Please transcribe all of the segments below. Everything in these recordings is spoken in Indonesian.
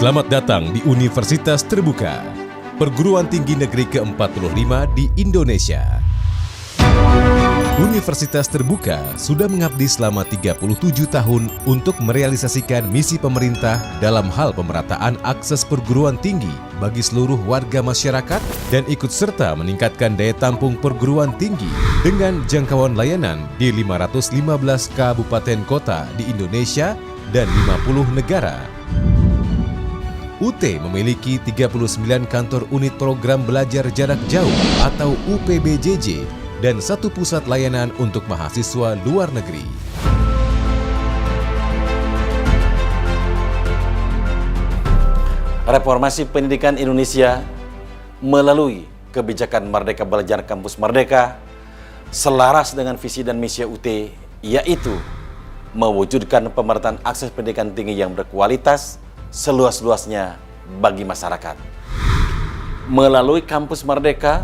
Selamat datang di Universitas Terbuka, perguruan tinggi negeri ke-45 di Indonesia. Universitas Terbuka sudah mengabdi selama 37 tahun untuk merealisasikan misi pemerintah dalam hal pemerataan akses perguruan tinggi bagi seluruh warga masyarakat dan ikut serta meningkatkan daya tampung perguruan tinggi dengan jangkauan layanan di 515 kabupaten kota di Indonesia dan 50 negara. UT memiliki 39 kantor unit program belajar jarak jauh atau UPBJJ dan satu pusat layanan untuk mahasiswa luar negeri. Reformasi pendidikan Indonesia melalui kebijakan Merdeka Belajar Kampus Merdeka selaras dengan visi dan misi UT, yaitu mewujudkan pemerataan akses pendidikan tinggi yang berkualitas seluas-luasnya bagi masyarakat. Melalui Kampus Merdeka,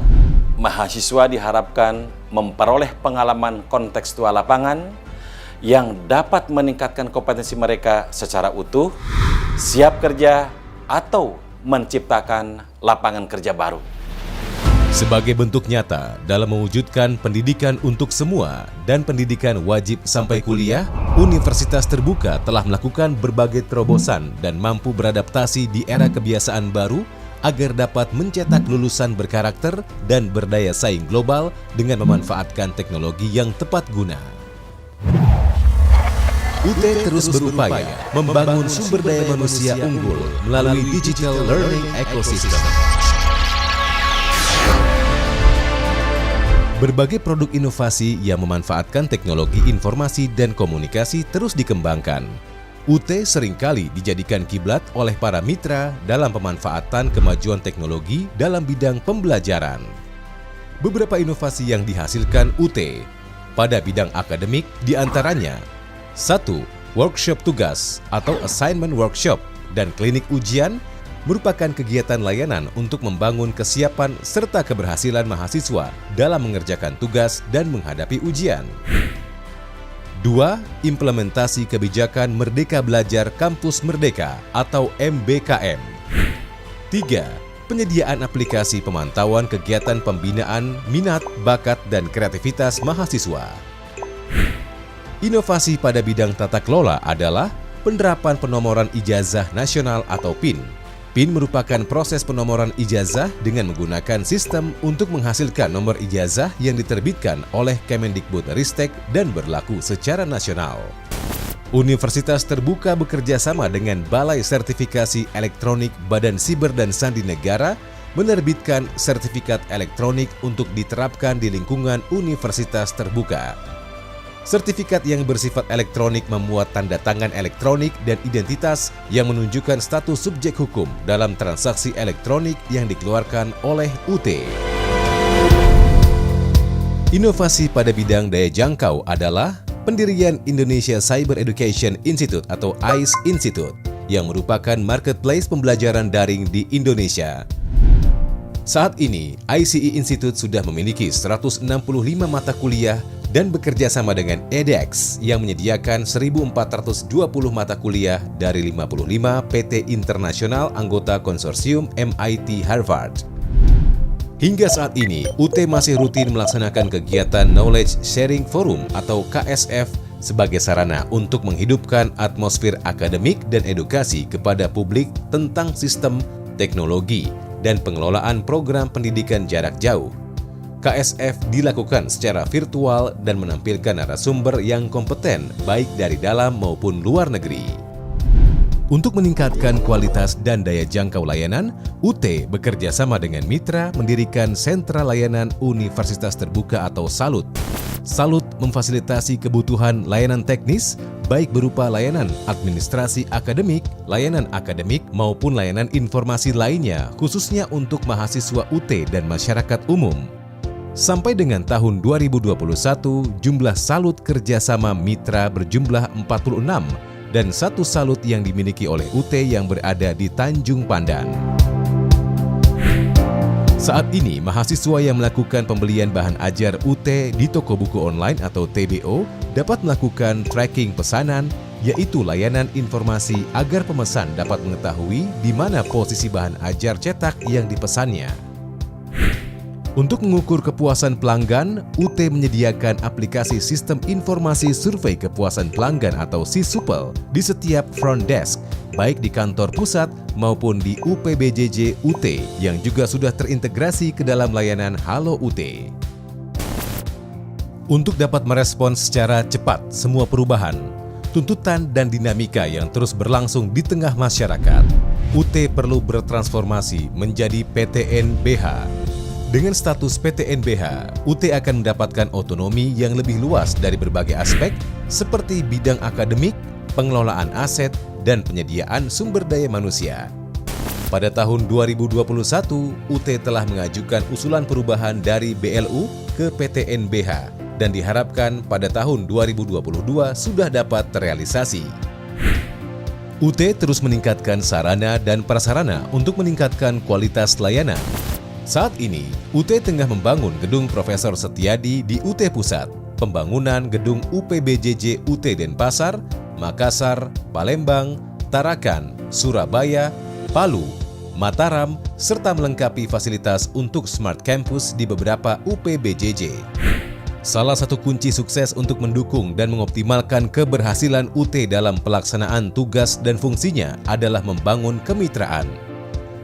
mahasiswa diharapkan memperoleh pengalaman kontekstual lapangan yang dapat meningkatkan kompetensi mereka secara utuh, siap kerja, atau menciptakan lapangan kerja baru. Sebagai bentuk nyata dalam mewujudkan pendidikan untuk semua dan pendidikan wajib sampai kuliah, Universitas Terbuka telah melakukan berbagai terobosan dan mampu beradaptasi di era kebiasaan baru agar dapat mencetak lulusan berkarakter dan berdaya saing global dengan memanfaatkan teknologi yang tepat guna. UT terus berupaya membangun sumber daya manusia unggul melalui digital learning ecosystem. Berbagai produk inovasi yang memanfaatkan teknologi informasi dan komunikasi terus dikembangkan. UT seringkali dijadikan kiblat oleh para mitra dalam pemanfaatan kemajuan teknologi dalam bidang pembelajaran. Beberapa inovasi yang dihasilkan UT pada bidang akademik diantaranya 1. Workshop tugas atau assignment workshop dan klinik ujian merupakan kegiatan layanan untuk membangun kesiapan serta keberhasilan mahasiswa dalam mengerjakan tugas dan menghadapi ujian. 2. Implementasi kebijakan Merdeka Belajar Kampus Merdeka atau MBKM. 3. Penyediaan aplikasi pemantauan kegiatan pembinaan, minat, bakat, dan kreativitas mahasiswa. Inovasi pada bidang tata kelola adalah penerapan penomoran ijazah nasional atau PIN. PIN merupakan proses penomoran ijazah dengan menggunakan sistem untuk menghasilkan nomor ijazah yang diterbitkan oleh Kemendikbudristek dan berlaku secara nasional. Universitas Terbuka bekerja sama dengan Balai Sertifikasi Elektronik Badan Siber dan Sandi Negara menerbitkan sertifikat elektronik untuk diterapkan di lingkungan Universitas Terbuka. Sertifikat yang bersifat elektronik memuat tanda tangan elektronik dan identitas yang menunjukkan status subjek hukum dalam transaksi elektronik yang dikeluarkan oleh UT. Inovasi pada bidang daya jangkau adalah pendirian Indonesia Cyber Education Institute atau ICE Institute yang merupakan marketplace pembelajaran daring di Indonesia. Saat ini, ICE Institute sudah memiliki 165 mata kuliah dan bekerja sama dengan edX yang menyediakan 1.420 mata kuliah dari 55 PT internasional anggota konsorsium MIT Harvard. Hingga saat ini, UT masih rutin melaksanakan kegiatan Knowledge Sharing Forum atau KSF sebagai sarana untuk menghidupkan atmosfer akademik dan edukasi kepada publik tentang sistem, teknologi, dan pengelolaan program pendidikan jarak jauh. KSF dilakukan secara virtual dan menampilkan narasumber yang kompeten baik dari dalam maupun luar negeri. Untuk meningkatkan kualitas dan daya jangkau layanan, UT bekerja sama dengan mitra mendirikan Sentra Layanan Universitas Terbuka atau SALUT. SALUT memfasilitasi kebutuhan layanan teknis baik berupa layanan administrasi akademik maupun layanan informasi lainnya khususnya untuk mahasiswa UT dan masyarakat umum. Sampai dengan tahun 2021, jumlah salut kerjasama mitra berjumlah 46 dan satu salut yang dimiliki oleh UT yang berada di Tanjung Pandan. Saat ini, mahasiswa yang melakukan pembelian bahan ajar UT di toko buku online atau TBO dapat melakukan tracking pesanan yaitu layanan informasi agar pemesan dapat mengetahui di mana posisi bahan ajar cetak yang dipesannya. Untuk mengukur kepuasan pelanggan, UT menyediakan aplikasi Sistem Informasi Survei Kepuasan Pelanggan atau SISUPEL di setiap front desk, baik di kantor pusat maupun di UPBJJ UT yang juga sudah terintegrasi ke dalam layanan Halo UT. Untuk dapat merespons secara cepat semua perubahan, tuntutan dan dinamika yang terus berlangsung di tengah masyarakat, UT perlu bertransformasi menjadi PTNBH. Dengan status PTNBH, UT akan mendapatkan otonomi yang lebih luas dari berbagai aspek seperti bidang akademik, pengelolaan aset, dan penyediaan sumber daya manusia. Pada tahun 2021, UT telah mengajukan usulan perubahan dari BLU ke PTNBH dan diharapkan pada tahun 2022 sudah dapat terrealisasi. UT terus meningkatkan sarana dan prasarana untuk meningkatkan kualitas layanan. Saat ini, UT tengah membangun gedung Profesor Setiadi di UT Pusat, pembangunan gedung UPBJJ UT Denpasar, Makassar, Palembang, Tarakan, Surabaya, Palu, Mataram, serta melengkapi fasilitas untuk Smart Campus di beberapa UPBJJ. Salah satu kunci sukses untuk mendukung dan mengoptimalkan keberhasilan UT dalam pelaksanaan tugas dan fungsinya adalah membangun kemitraan.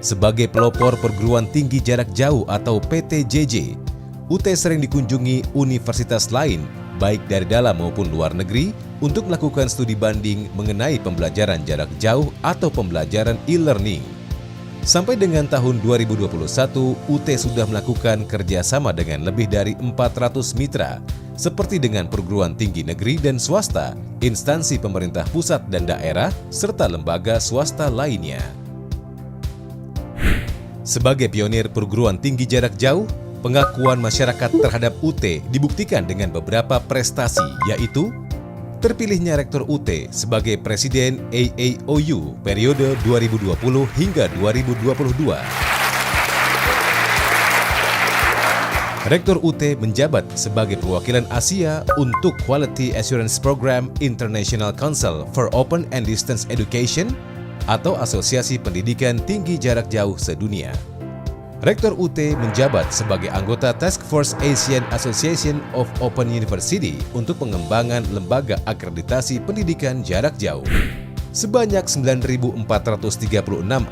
Sebagai pelopor perguruan tinggi jarak jauh atau PTJJ, UT sering dikunjungi universitas lain, baik dari dalam maupun luar negeri, untuk melakukan studi banding mengenai pembelajaran jarak jauh atau pembelajaran e-learning. Sampai dengan tahun 2021, UT sudah melakukan kerjasama dengan lebih dari 400 mitra, seperti dengan perguruan tinggi negeri dan swasta, instansi pemerintah pusat dan daerah, serta lembaga swasta lainnya. Sebagai pionir perguruan tinggi jarak jauh, pengakuan masyarakat terhadap UT dibuktikan dengan beberapa prestasi, yaitu terpilihnya Rektor UT sebagai Presiden AAOU periode 2020 hingga 2022. Rektor UT menjabat sebagai perwakilan Asia untuk Quality Assurance Program International Council for Open and Distance Education atau Asosiasi Pendidikan Tinggi Jarak Jauh Sedunia. Rektor UT menjabat sebagai anggota Task Force Asian Association of Open University untuk pengembangan lembaga akreditasi pendidikan jarak jauh. Sebanyak 9.436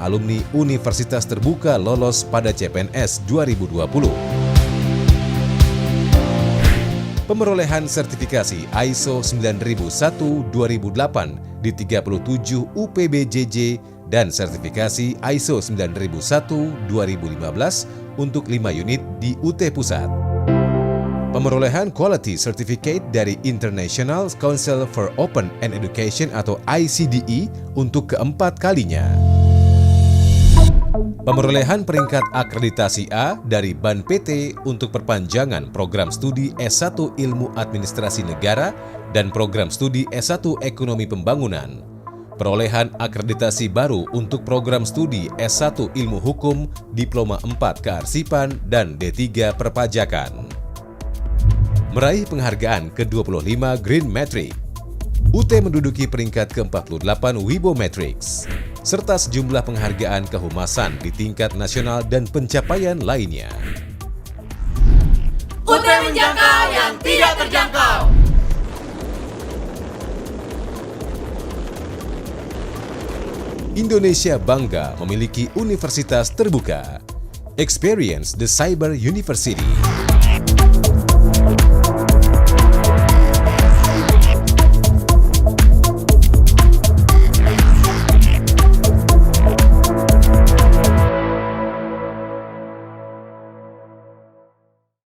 alumni Universitas Terbuka lolos pada CPNS 2020. Pemerolehan sertifikasi ISO 9001-2008 di 37 UPBJJ dan sertifikasi ISO 9001-2015 untuk 5 unit di UT Pusat. Pemerolehan Quality Certificate dari International Council for Open and Education atau ICDE untuk keempat kalinya. Pemerolehan peringkat akreditasi A dari BAN PT untuk perpanjangan program studi S1 Ilmu Administrasi Negara dan program studi S1 Ekonomi Pembangunan. Perolehan akreditasi baru untuk program studi S1 Ilmu Hukum, Diploma 4 Kearsipan, dan D3 Perpajakan. Meraih penghargaan ke-25 Green Metric, UT menduduki peringkat ke-48 Wibo Matrix, serta sejumlah penghargaan kehumasan di tingkat nasional dan pencapaian lainnya. UT menjangkau yang tidak terjangkau. Indonesia bangga memiliki universitas terbuka. Experience the Cyber University.